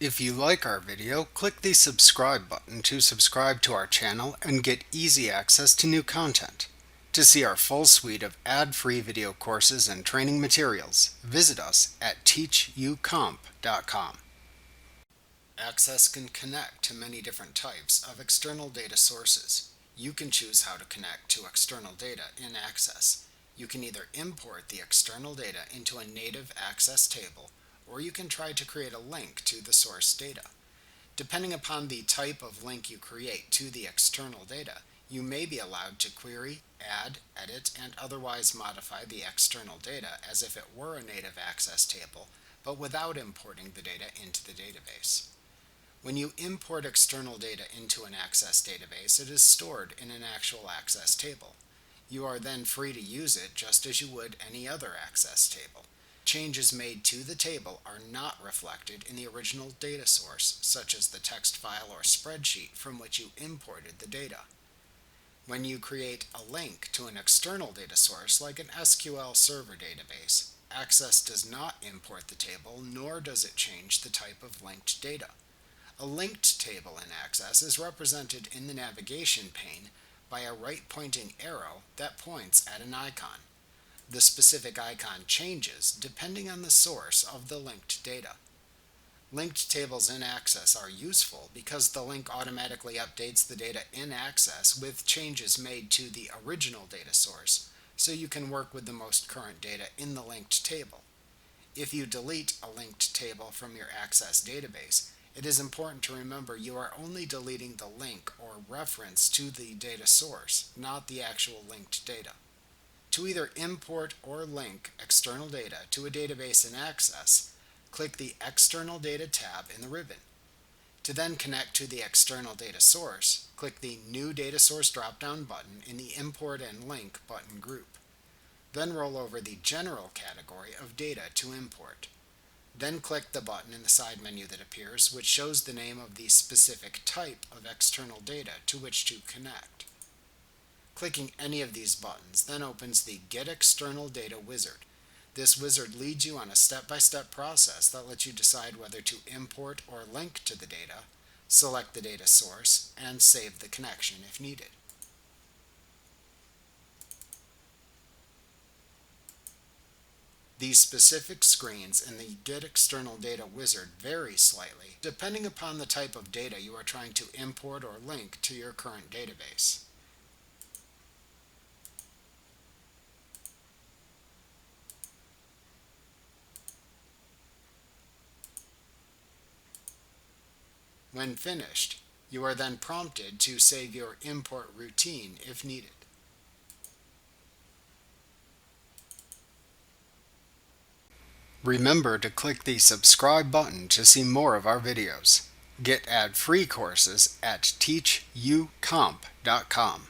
If you like our video, click the subscribe button to subscribe to our channel and get easy access to new content. To see our full suite of ad-free video courses and training materials, visit us at teachucomp.com. Access can connect to many different types of external data sources. You can choose how to connect to external data in Access. You can either import the external data into a native Access table, or you can try to create a link to the source data. Depending upon the type of link you create to the external data, you may be allowed to query, add, edit, and otherwise modify the external data as if it were a native Access table, but without importing the data into the database. When you import external data into an Access database, it is stored in an actual Access table. You are then free to use it just as you would any other Access table. Changes made to the table are not reflected in the original data source, such as the text file or spreadsheet from which you imported the data. When you create a link to an external data source like an SQL Server database, Access does not import the table, nor does it change the type of linked data. A linked table in Access is represented in the navigation pane by a right-pointing arrow that points at an icon. The specific icon changes depending on the source of the linked data. Linked tables in Access are useful because the link automatically updates the data in Access with changes made to the original data source, so you can work with the most current data in the linked table. If you delete a linked table from your Access database, it is important to remember you are only deleting the link or reference to the data source, not the actual linked data. To either import or link external data to a database in Access, click the External Data tab in the ribbon. To then connect to the external data source, click the New Data Source drop-down button in the Import and Link button group. Then roll over the General category of data to import. Then click the button in the side menu that appears, which shows the name of the specific type of external data to which to connect. Clicking any of these buttons then opens the Get External Data wizard. This wizard leads you on a step-by-step process that lets you decide whether to import or link to the data, select the data source, and save the connection if needed. These specific screens in the Get External Data wizard vary slightly depending upon the type of data you are trying to import or link to your current database. When finished, you are then prompted to save your import routine if needed. Remember to click the subscribe button to see more of our videos. Get ad-free courses at teachucomp.com.